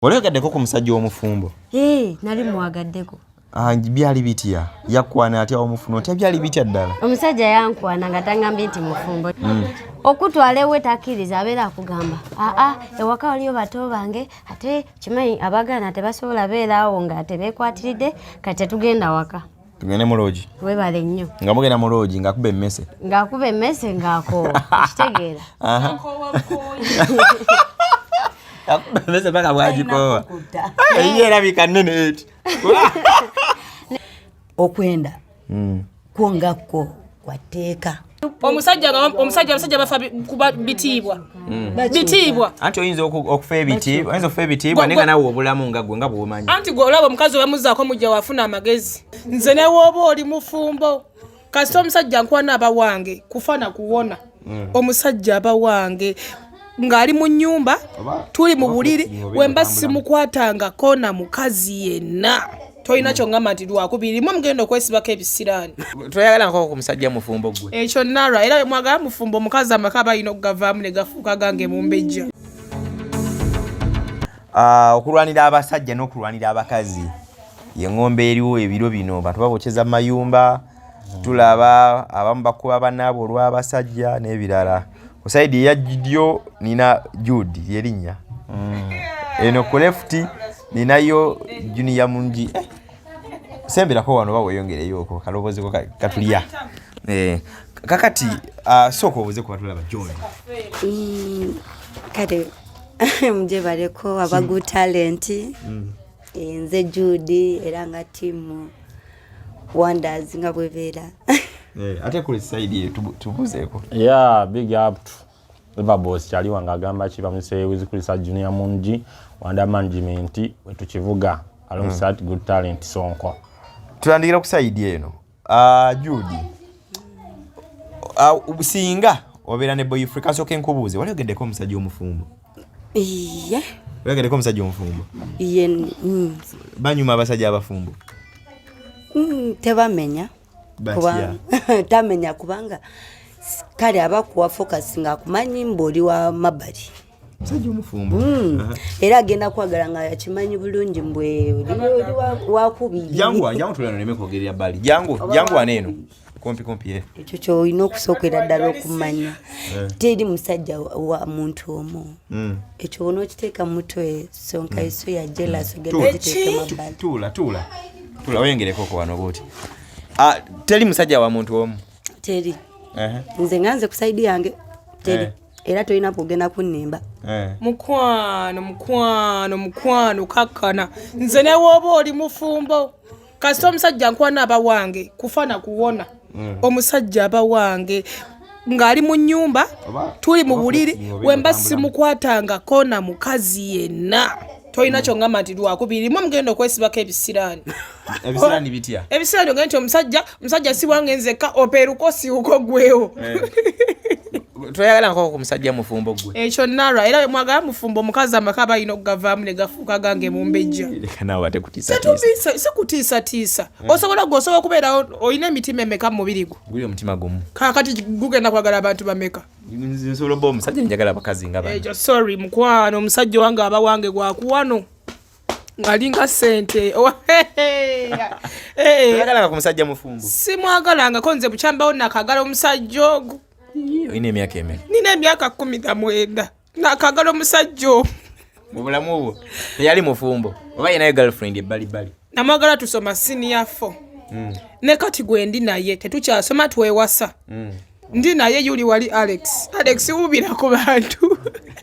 Olegaddeko ku musajja omufumbo? Nali mwagaddeko. Byali bitya? Yakwana atya omufuno tebyali bitya ddala? Omusajja yankwana nga tangambye nti mufumbo. Okutwala ewe takkiriza abeera akugamba ewaka waliyo bato bange ate kimanyi abagana tebasobola beeraawo nga tebeekwatiridde kati tugenda waka. Tugende mu loogi? Webale nnyo. Nga mugenda mu loogi ng'akuba emmese? Ng'akuba emmese ng'akoowa. Kitegeera? Akuba emmese paka bwagikoowa. Ye erabika nnene eti. Okwenda kwongako kwateeka. Omusajja bafa kuba bitiibwa. Bitiibwa. Anti oyinza okufa ebitiibwa, oyinza okufa ebitiibwa nenga nawe obulamu nga gwe nga bw'omanyi. Anti gwe olaba omukazi obamuzaako mujja wafuna amagezi. Nze ne wooba oli mufumbo. Kasita omusajja nkwana aba wange kufa na kuwona. Omusajja aba wange ng'ali mu nnyumba tuli mu buliri wemba simukwatanga kona mukazi yenna. Toyina kyongamba nti lwakubirimu omugenda okwesibako ebisiraani. Toyagala nkoko ku musajja mufumbo gwe? Ekyo nalwa era mwagala mufumbo omukazi amaka balina okugavaamu ne gafuuka gange mu mbejja. Okulwanira abasajja n'okulwanira abakazi y'engombe eriwo ebiro bino bantu babokyeza mayumba tulaba abamu bakuba bannaabo olw'abasajja n'ebirala. Ku saidi eya ddyo nina Jude yerinnya. Eno ku lefti ninayo Junior Mungi. Sembirako wano baweyongereyo okwo kalobozeko katulya. Kakati soko obuze ku batulaba John. Kale muje baleko abagu talent. Nze Judy era nga timu Wonders nga bwebeera. Ate kuli side tubuzeeko. Yeah, big up to the boss kyali wanga agamba kiba musewizi kulisa Junior Mungi Wanda management wetu kivuga alongside good talent Sonko. Tulandikira ku side eno. Judy. Ubusinga obeera ne boy Africa soke nkubuuze wali ogeddeko omusajja omufumbo? Ogeddeko omusajja omufumbo? Banyuma abasajja abafumbo? Tebamenya. Tamenya kubanga kale abakuwa focus nga kumanyi mboli wa mabali. Musajja omufumbo. Era agenda kwagala nga yakimanyi bulungi mbwe oli wakubiri. Jangu tulano neme kwogerera bali. Jangu aneno. Kompi. Ekyo ky'olina okusokera ddala okumanya. Teri musajja wa muntu omu. Ekyo onokiteeka mutwe sonka iso ya jealous genda kiteeka mabali. Tula oyengereko ko wano boti. Teri musajja wa muntu omu. Teri. Nze nganze ku side yange. Teri. Era toyina kugenda kunnemba. Mukwano kakkana. Nze ne wooba oli mufumbo. Kasita omusajja nkwana aba wange kufa na kuwona. Omusajja aba wange ng'ali mu nnyumba tuli mu buliri wemba simukwatanga kona mukazi yenna. Toyina kyongamba nti lwakubirimu omugenda okwesibako ebisiraani. Ebisiraani bitya? Ebisiraani ogenda nti omusajja si wange nzekka opeeruko siwuko gwewo. Toyagala nkoko ku musajja mufumbo gwe? Ekyo nalwa era mwagala mufumbo omukazi amaka balina okugavaamu ne gafuuka gange mu mbejja. Leka naawe ate kutiisatiisa. Si kutiisatiisa. Osobola okubeera olina emitima emeka mu mubiri gwo? Guli omutima gumu. Kakati gugenda kwagala abantu bameka? Nsobola obba omusajja njagala abakazi nga bano. Ekyo sorry mukwano omusajja wange aba wange gwakuwano. Ngalinga sente. Toyagala ku musajja mufumbo? Simwagalangako nze bukyambawo nakagala omusajja ogwo. Oyina emyaka emeka? Nina emyaka 19. Nakagala omusajja ogwo. Mu bulamu obwo teyali mufumbo oba yenayo girlfriend ebbalibbali? Namwagala tusoma senior 4. Ne kati gwe ndi naye tetukyasoma twewasa. Ndi naye yuli wali Alex wubira ku bantu.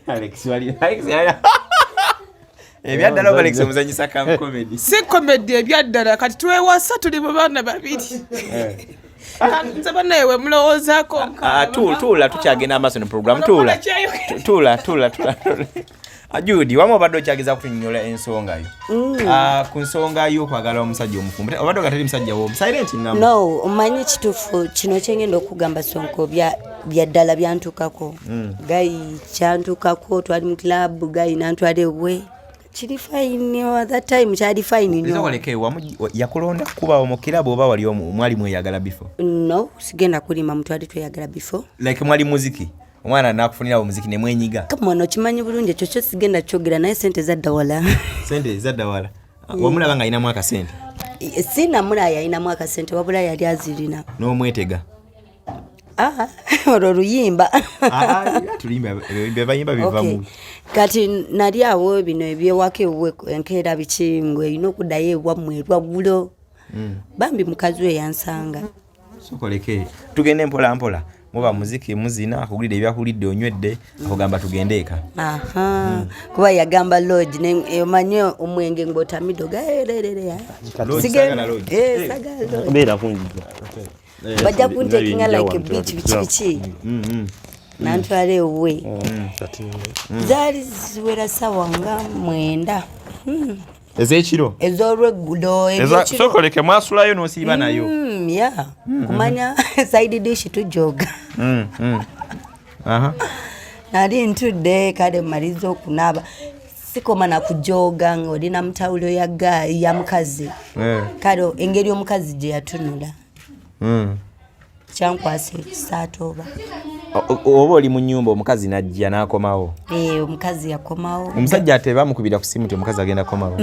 Alex ebyaddala oba Alex omuzanyisa kam comedy? Si comedy ebyaddala kati twewasa tuli mu baana babiri. Nze bannewe mulowoozaako. Tuula tukyagenda amaaso ne program. Tuula. Judy, wamu obadde okyageza kutunyonnyola ensonga yo. Ku nsonga y'okwagala omusajja omufumbo obadde ogatali musajja wo silent ngamba? No, omanyi kituufu kino kyengenda okugamba Sonko byaddala byantukako. Gayi kyantukako twali mu club gayi nantwala ewe. Kiri fine at that time kyali fine nnyo. Nzawaleke yakulonda kuba omukirabo oba wali mwali mweyagala before? No, sigenda kulima muntu ali tweyagala before. Like mwali muziki? omwana nakufunira omuziki ne mwenyiga kama ono kimanyi bulungi ekyo kyo sigenda kyogera naye sente zadda wala sente zadda wala wamulaba nga alinamu akasente sinamulaya alinamu akasente wabula yali azirina n'omwetega olwo luyimba tulimba bayimba bivamu kati nali awo bino ebyewaka ewe enkeera biki ngwe erina okuddayo ewammwe lwaggulo bambi mukazi we yansanga sokoleke tugende mpola mpola muba muziki muzina akugulidde ebyakulidde onywedde akugamba tugende eka kuba yagamba lodge omanye omwenge ng'otamido bajja kuntekinga like a beach biki nantwala ewe zaali ziwera sawa nga 9 ez'ekiro ez'olweggulo sokoleke mwasulayo n'osiiba nayo kumanya side dish tujoga nali ntudde kale mmaliza okunaaba sikoma nakujoga ng'olina mutawulo ya mukazi kale engeri omukazi gye yatunula kyankwasa ekisaata oba oli mu nnyumba omukazi najja n'akomawo omukazi yakomawo omusajja ate bamukubira ku simu nti omukazi agenda kukomawo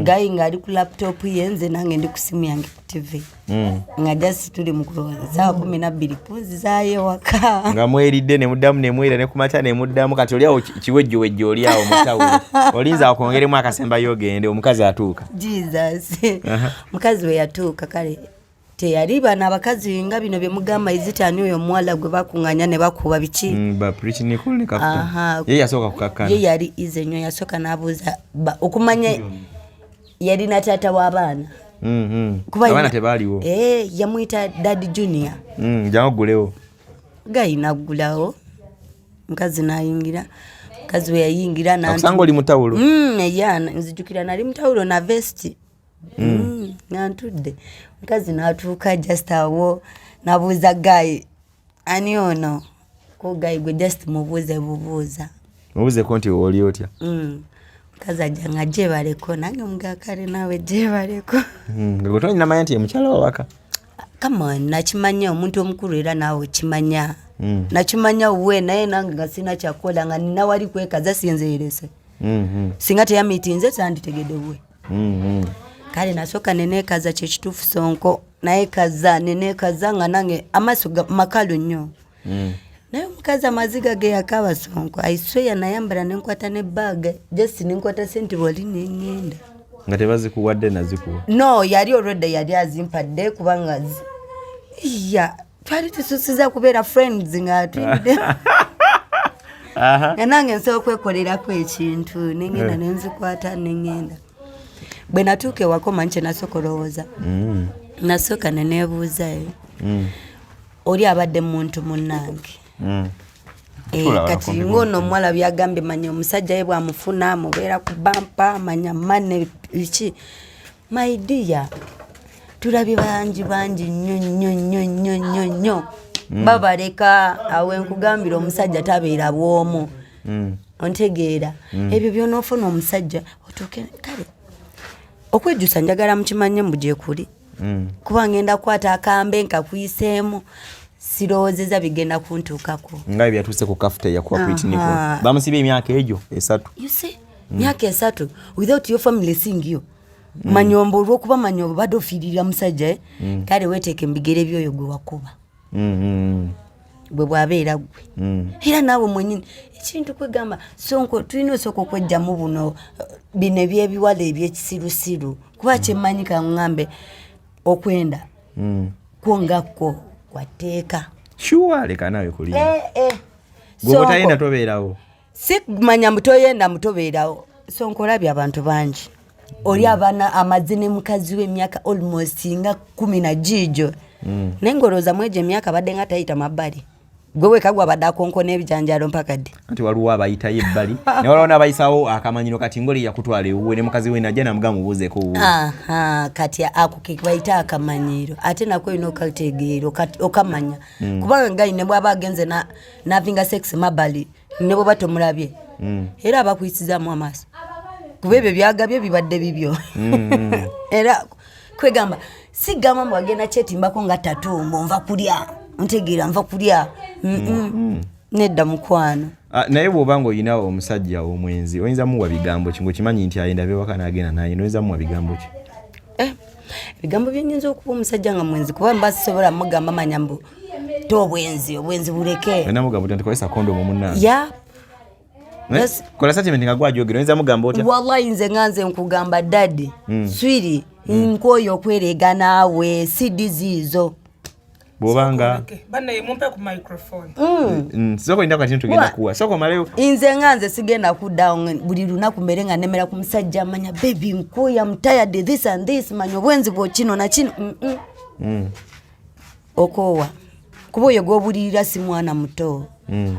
gayi ng'ali ku laptop ye nze nange ndi ku simu yange ku tv nga jasi tuli mu kulowooza saawa 12 kunzizaayo waka nga mweridde ne muddamu ne mwera ne kumakya ne muddamu kati oli awo kiwejjowejjo oli awo mutawulo olinza okwongeremu akasembayo ogende omukazi atuuka jesus mukazi we yatuuka kale teyali bana abakazi nga bino bye mugamba izitani oyo omuwala gwe bakuŋŋanya ne bakuba biki ye yasooka kukakkana ye yali ize nnyo yasooka n'abuuza okumanya yali na taata w'abaana abaana tebaaliwo yamuyita dadi junior jangulewo gayinaggulawo mukazi n'ayingira mukazi we yayingira nakusanga oli mutawulo nzijukira nali mutawulo na vesti nantudde mukazi n'atuuka just awo nabuuza gayi ani ono ko gayi gwe just mubuuze bubuuza mubuuzeko nti oli otya mukazi ajja nga gyebaleko nange mugakale naawe gyebaleko nga gwe tonyina manya nti ye mukyala wawaka kama nakimanya omuntu omukulu era naawe kimanya nakimanya we naye nange nga sina kyakola nga nina wali kwekaza sinzeerese singa teyamitinze sanditegedde bwe kale nasooka neneekaza kyekituufu sonko naye kaza neneekaza nga nange amaaso makalu nnyo naye omukazi amaziga ge yakaba sonko aisweya nayambala nenkwata ne baaga just nenkwata sente wali neŋŋenda nga tebazikuwadde nazikuwa no yali olwedda yali azimpadde kubanga twali tususiza kubeera friends nga atwidde nga nange nsobola okwekolerako ekintu neŋŋenda nenzikwata neŋŋenda bwe natuuka ewaka omanyi kye nasooka olowooza nasooka neneebuuzayo oli abadde muntu munnange kati ngono omuwala byagambye manya omusajja ye bwamufuna mubeera ku bampa manya mane biki my dear tulabye bangi nnyo babaleka awe nkugambira omusajja tabeera bwomu ontegeera ebyo byonoofuna omusajja otuuke kale okwejjusa njagala mukimanye mbu gyekuli kuba ngenda kukwata akambe nkakuyiseemu sirowoozeza bigenda kuntuukako nga ebyatuuse ku kafuta yakuwa kwitiniko bamusibye emyaka egyo 3 myaka 3 without your family seeing you manyombo olwokuba manya obadde ofiirira musajja kale weeteeke mbigere byoyo gwe wakuba bwe bwabeera gwe era naawe mwenyini ekintu kwegamba sonko tulina osooka okwejjamu buno bino ebyebiwala ebyekisirusiru kuba kyemmanyi kaŋŋambe okwenda kwongakko kwateeka leka nawe kulinda gwe bwetayenda tobeerawo si manya mutoyenda mutobeerawo sonko olabye abantu bangi oli abaana amazzi ne mukazi w'emyaka almost nga 10 na gijo naye ngolooza mwegyo emyaka badde nga tayita mabbali gwe wekagwa badde akonkona ebijanjalo mpaka ddi anti waliwo abayitayo ebbali ne waliwo n'abayisawo akamanyiro kati ngoli yakutwala ewuwe ne mukazi we najja namuga mubuuzeeko wuwe kati ako ke bayita akamanyiro ate nako olina okategeera okamanya kubanga gayi ne bw'aba agenze navinga sex mabbali ne bw'oba tomulabye era abakuyisizaamu amaaso kuba ebyo byagabye bibadde bibyo era kwegamba sigamba mbu agenda kyetimbako nga tatumbo nva kulya ntegeera nva kulya nedda mukwano. Naye bw'obanga oyina omusajja omwenzi oyinza muwa bigambo ki ng'okimanyi nti ayenda beewaka n'agenda naye oyinza muwa bigambo ki? Ebigambo byenyinza okuba omusajja nga mwenzi kuba mba sisobola mugamba manya mbu obwenzi buleke. Oyina mugamba nti kozesa kondomu munnange. Yeah. Yes. Kola statement nga gwajogera oyinza mugamba otya? Wallahi nze nganze nkugamba daddy. Swiri nkoyo okwerega naawe sidi zizo. Bw'obanga banne mumpe ku microphone. Soko ndako kintu tugenda kuwa. Soko maleo. Nze nganze sigenda kudda buli lunaku mbere nga nemera ku musajja manya baby nkoya I'm tired this and this manyo bwenzi bwo kino na kino. Okowa. Kuba oyo gobulirira si mwana muto.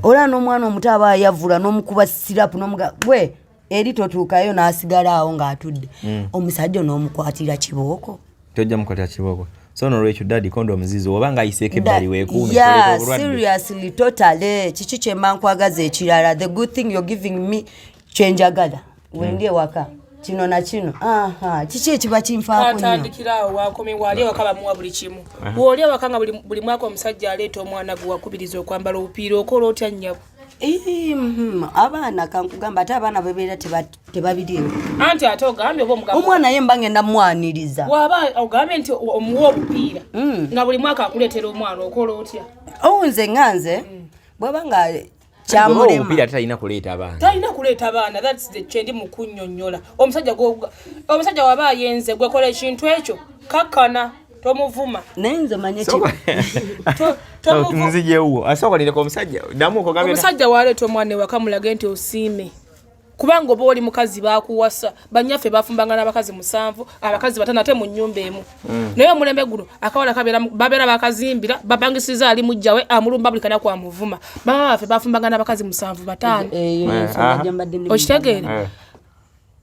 Ola n'omwana omuto aba yavula n'omukuba sirapu n'omuga gwe eri totuukayo n'asigala awo ng'atudde. Omusajja n'omukwatira kibooko. Tojja mukwatira kibooko. So no Rachel daddy condom zizo obanga ayiseeke ebbali weekuume. Yeah, seriously, totally. Chichi kyemba nkwagaza ekirala. The good thing you're giving me kyenjagala. Wendie waka. Kino na kino. Chichi ekiba kinfaako nnyo. Atandikirawo wakomye wali wakaba muwa buli kimu. Bw'oli wakanga buli mwaka omusajja aleeta omwana gwe wakubiriza okwambala obupiira okola otya nnyabo. Abaana kankugamba ate abaana bebeera tebabiriwo. Anti ate ogambye oba omugamba omwana ye mba ngenda mwaniriza. Waba ogambye nti omuwa obupiira nga buli mwaka akuleetera omwana okola otya? Nze nganze bwaba nga kyamulema. Obupiira talina kuleeta abaana. Talina kuleeta abaana. That's the kyendi mu kunnyonnyola. Omusajja waba ayenze gwe kola ekintu ekyo kakkana. Tomuvuma. Nenzo manye Nzije uwo. Asoko nile kwa omusajja. Damuko gambye. Omusajja waleeta omwana wakamulaga nti osiime. Kubanga oba oli mukazi bakuwasa. Banyaffe bafumbanga n'abakazi 7, abakazi 5 ate mu nnyumba emu. Naye omulembe guno akawala babeera bakazimbira babangisiza ali mujjawe amulumba buli kana kwa muvuma. Baffe bafumbanga n'abakazi 7 5. Okitegeera?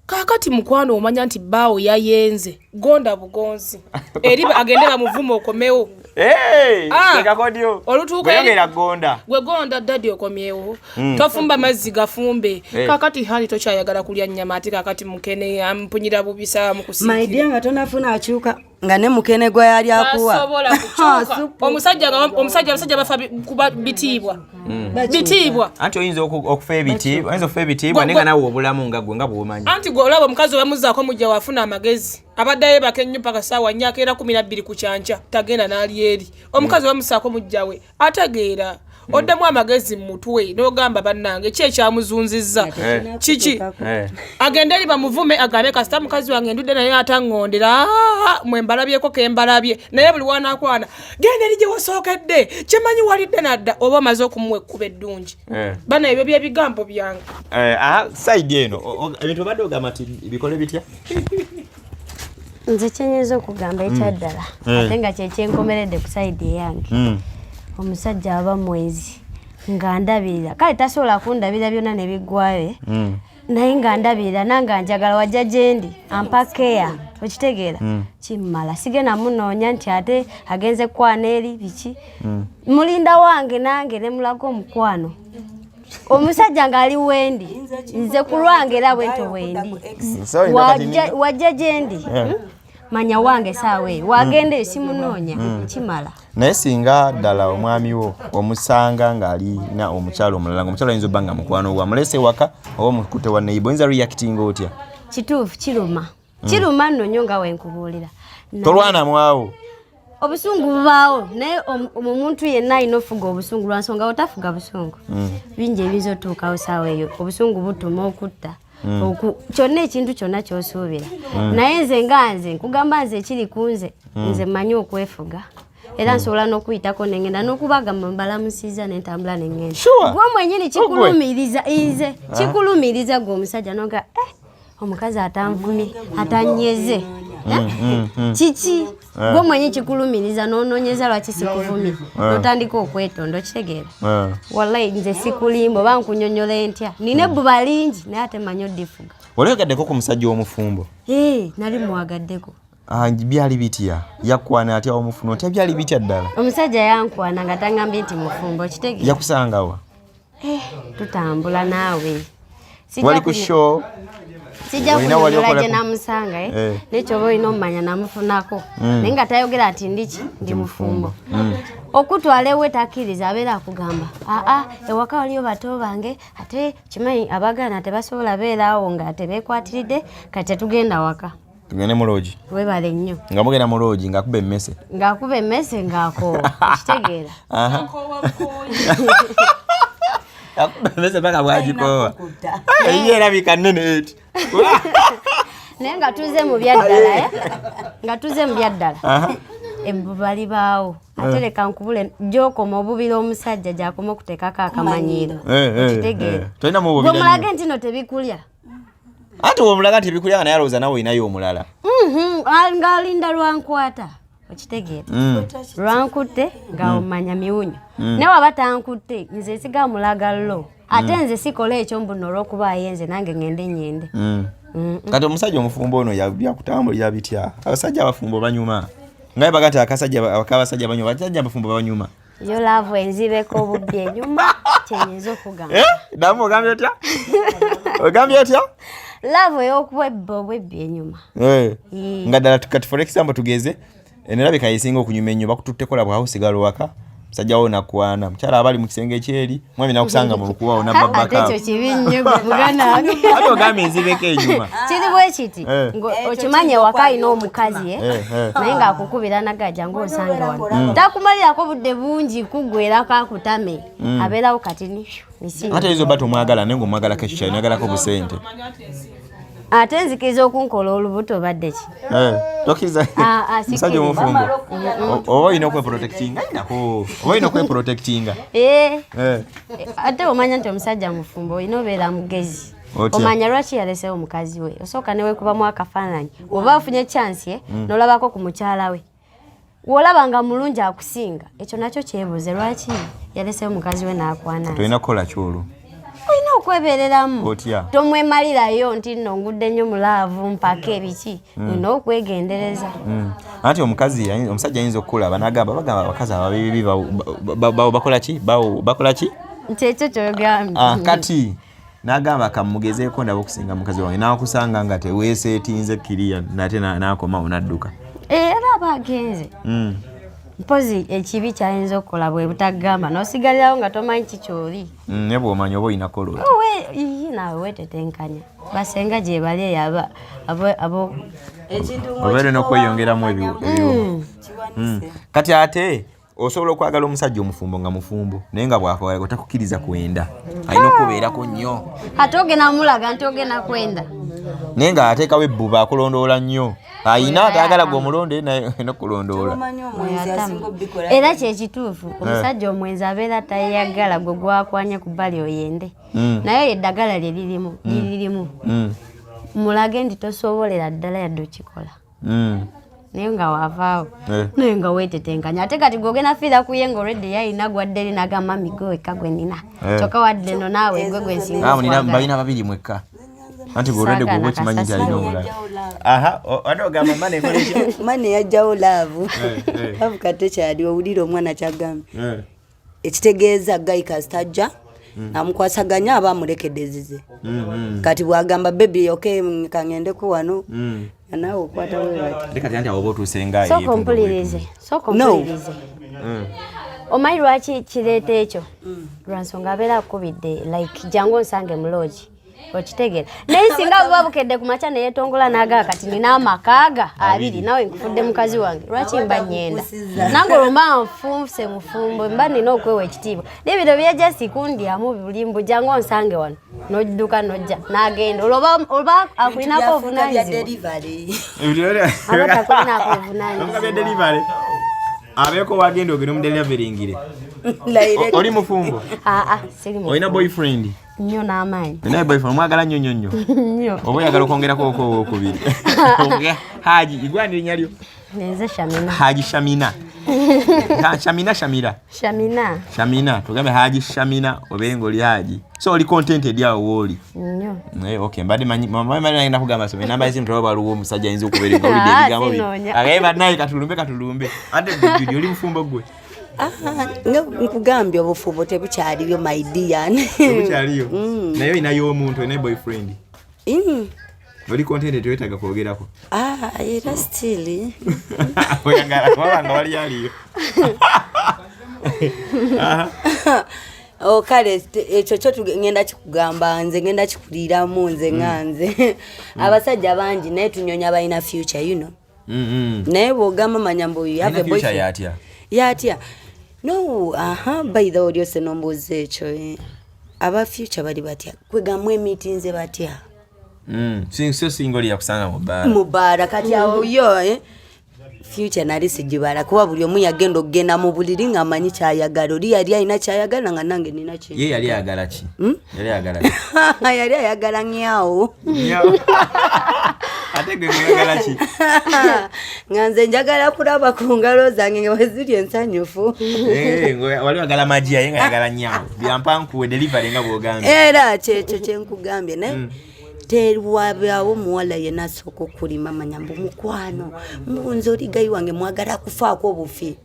Kakati mukwano omanya nti baawo yayenze gonda bugonzi eri agende bamuvuma okomewo. Teka kodio. Olutuuka yogera gonda. Gwe gonda daddy okomyewo. Tofumba mazzi gafumbe. Kakati hali tokyayagala kulya nnyama ate kakati mukene ampunyira bubisa mukusiki. My dear nga tonafuna akyuka nga ne mukene gwe yali akuwa. Asobola kukyuka. Omusajja bafa kuba bitibwa. Bitibwa. Anti oyinza okufa ebitibwa. Oyinza okufa ebitibwa nenga nawe obulamu nga gwe nga bw'omanyi. Anti gwe olaba omukazi wemuzzaako mujja wafuna amagezi. Abaddayo bakennyo paka saawa nnyaka era 12 ku kyanca tagenda n'ali eri. Omukazi wamusaako mujjawe ategeera. Oddemu amagezi mu mutwe n'ogamba bannange ki ekyamuzunzizza. Kiki? Agenda eri bamuvume agambe kasita mukazi wange ndudde naye atangondera. Mwembalabyeko kembalabye. Naye buli wanaakwana. Genda eri gye wasookedde. Kimanyi walidde nadda oba maze okumuwa ekkuba eddungi. Bana ebyo bye bigambo byange. Side eno. Ebintu badde ogamba nti bikole bitya? Nze kyenyiza okugamba ekyaddala ate nga kyekyenkomeredde ku sayidi yange. Omusajja aba mwezi nga ndabirira kale tasobola kundabira byonna ne biggwayo naye nga ndabirira nanga njagala wajja gyendi ampakeya okitegeera kimmala sigenda munoonya nti ate agenze kwana eri biki mulinda wange nange ne mulaga omukwano omusajja ng'ali wendi nze ku lwange era bwento wendi wajja gyendi manya wange saawe wagende simunoonya kimala. Naye singa ddala omwami wo omusanga ng'ali na omukyalo omulala ng'omukyalo ayinza obba nga mukwano wa mulese waka oba mukute wa neighbor oyinza reacting otya? Kituufu kiruma nno nnyo nga wenkubuulira. Tolwana mwawo. Obusungu bubaawo naye omuntu yenna alina ofuga obusungu lwa nsonga otafuga busungu. Bingi ebiyinza otuukawo saawa eyo obusungu butuma okutta. Kyonna ekintu kyonna ky'osuubira. Naye nze nga nze nkugamba nze ekiri ku nze nze mmanyi okwefuga. Era nsobola n'okuyitako nengenda n'okubagamba mbalamusiza n'entambula nengenda. Gwe mwennyini kikulumiriza gwe omusajja n'oga omukazi atanvumye atanyeze. Kiki gwe mwennyini kikulumiriza n'onoonyeza lwaki sikuvumye n'otandika okwetonda okitegeera. Wallahi nze sikulimba oba nkunnyonnyola entya nina ebbuba lingi naye ate mmanyi oddifuga. Wali ogaddeko ku musajja w'omufumbo? Nali mwagaddeko. Byali bitya? Yakwana atya omufumbo otya byali bitya ddala? Omusajja yankwana nga tangambye nti mufumbo okitegeera. Yakusangawa? Tutambula naawe. Wali ku show? Sijja kunyola gye namusanga nekyoba olina omumanya namufunako naye nga tayogera ati ndiki ndi mufumbo. okutwala ewe takkiriza abeera akugamba ewaka waliyo bato bange ate kimanyi abagana tebasobola beeraawo nga tebeekwatiridde kati tetugenda waka tugende mu loogi webale nnyo nga mugenda mu loogi ng'akuba emmese ng'akoowa kitegeera akuba emmese paka bwagikoowa ye erabika nnene eti naye nga tuze mu byaddala bali baawo ate leka nkubule gyokoma obubira omusajja gyakoma okuteekako akamanyiiro kitegeera gwe mulage nti no tebikulya ate womulaga nti bikulya naye alowooza nawe olinayo omulala ng'alinda lwankwata okitegeera lwankutte nga omanya miwunyo naye waba tankutte nze siga mulagalo ate nze sikola ekyo mbuno olw'okubaayo nze nange ngende nyende kati omusajja omufumbo ono yakutambulira bitya abasajja abafumbo banyuma ngaye baga nti akabasajja banyuma basajja abafumbo banyuma yo laavu enzibeko obubbi enyuma kyenyinza okugamba damu ogambye otya laavu ey'okwebba obwebbi enyuma nga ddala kati for example tugeze nerabika yesinga okunyuma ennyo bakututtekola bwawo sigala waka musajja wo nakwana mukyala abali mu kisenge ekyeri mwami nakusanga mu lukubawo nabbabaka ate ekyo kibi nnyo muganange ate ogambye enzibeko enyuma kiri bwe kiti okimanye ewaka alina omukazi naye ng'akukubira nagajja ng'osange wano takumalirako budde bungi kuggwerako akutame abeerawo kati ate ezo ba tomwagala naye ng'omwagalako ekyo kyali nagalako busente ate nzikiriza okunkola olubuto badde ki tokkiriza musajja omufumbo oba olina okweprotectinga oba olina okweprotectinga ate omanya nti omusajja mufumbo olina obeera mugezi omanya lwaki yalesewo omukazi we osooka newekubamu akafaananyi oba afunye chansi n'olabako ku mukyala we wolaba nga mulungi akusinga ekyo nakyo kyebuuze lwaki yalesewo omukazi we n'akwana tolina kukola kyolwo olina okwebereramu tomwemalirayo nti nno ngudde nnyo mulaavu mpaka ebiki olina okwegendereza anti omusajja ayinza okukulaba bagamba abakazi ababibi bakola ki nti ekyo kyogambye kati n'agamba kamugezeeko ndaba okusinga mukazi wange n'akusanga nga teweeseetinze kiriya nate n'akomawo n'adduka era aba agenze mpozi ekibi kyayinza okukola bwe butagamba n'osigalirawo nga tomanyi kikyoli ne bw'omanya oba olina koloti naawe weetetenkanya basenga gye bali eyo obeere n'okweyongeramu ebiwo kati ate osobola okwagala omusajja omufumbo nga mufumbo naye nga bw'akwagala otakukkiriza kwenda alina okubeerako nnyo ate ogenda mulaga nti ogenda kwenda naye nga ateekawo ebbuba akulondoola nnyo ayina atayagala gwe omulonde naye n'okulondoola era kyekituufu omusajja omwenzi abeera tayagala gwe gwakwanye ku bbali oyende naye eddagala liririmu mulage nti tosobolera ddala yadde okikola naye nga waavaawo naye nga weetetenkanya ate kati gwogenda fiira kuye nga olwedde yalina gwadde eri nagamba migo wekka gwe nina kyokka wadde no naawe gwe gwensinga balina babiri mwekka anti bwolwedde gwoba okimanyi nti alina omulala ate ogamba mane yajjawo laavu laavu kate kyali owulira omwana kyagambye ekitegeeza gayi kastajja namukwasaganya aba amulekedde zize kati bwagamba bebi kangendeko wano naawe okwata wekati anti awoba otuusenga sooka ompulirize omanyi lwaki kireeta ekyo lwansonga abeera akubidde like jangu onsange muloogi okitegeera naye singa buba bukedde ku makya neyeetongola n'agaa kati nina amakaaga 2 nawe nkufudde mukazi wange lwaki mba nyenda nange olwomba nfunse mufumbo mba nina okwewa ekitiibwa n'ebiro byejja sikundyamu bulimbu jangu onsange wano n'odduka n'ojja n'agenda olba akulinako obuvunaanyizibwa aba takulinako obuvunaanyizibwa abeeko wagenda ogenda omudeliveringire oli mufumbo olina boyfriend nnyo n'amaanyi naye boyfriend omwagala nnyo oba oyagala okwongerako okubiri haji igwanira erinnya lyo nenze Shamina haji Shamina Shamina tugambe haji Shamina obeere ng'oli haji so oli contented awo wooli nnyo okay mbadde manyi nagenda kugamba so enamba yesimu toba waliwo omusajja ayinza okubeera nga olidde ebigambo bye agayeba naye katulumbe ate Judy oli mufumbo gwe nkugambye obufumbo tebukyaliyo my dear tebukyaliyo naye olinayo omuntu olina boyfriend oli contented tewetaaga kwogerako era still oyagala kubanga wali aliyo kale ekyo kyo tugenda kikugamba nze ngenda kikuliramu nze nganze abasajja bangi naye tunyonya balina future you know naye bwogamba manya mbu you have a boyfriend yatya no by the way olyose nombuuza ekyo aba future bali batya kwegamwe emitinze batya so single yakusanga mu baara kati awo yo future nali sijibala kuba buli omu yagenda okugenda mu buliri ng'amanyi kyayagala oli yali alina kyayagala nga nange nina kye ye yali ayagala ki yali ayagala nyawo ate gwe ayagala ki nga nze njagala kulaba ku ngalo zange nga weziri ensanyufu wali ayagala magia ye nga ayagala nyawo byampankuwe delivery nga bw'ogambye era kyekyo kyenkugambye naye terwabyawo muwala yena asooka okulima manya mbu mukwano mbunze oli gayi wange mwagala kufaako obufi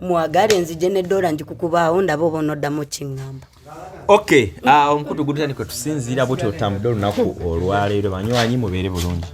mwagale nzije n'eddola njikukubaawo ndaba oba onoddamu kiŋŋamba okay omukutu gutandika tusinziira bwoti otambudde olunaku olwaleero banywanyi mubeere bulungi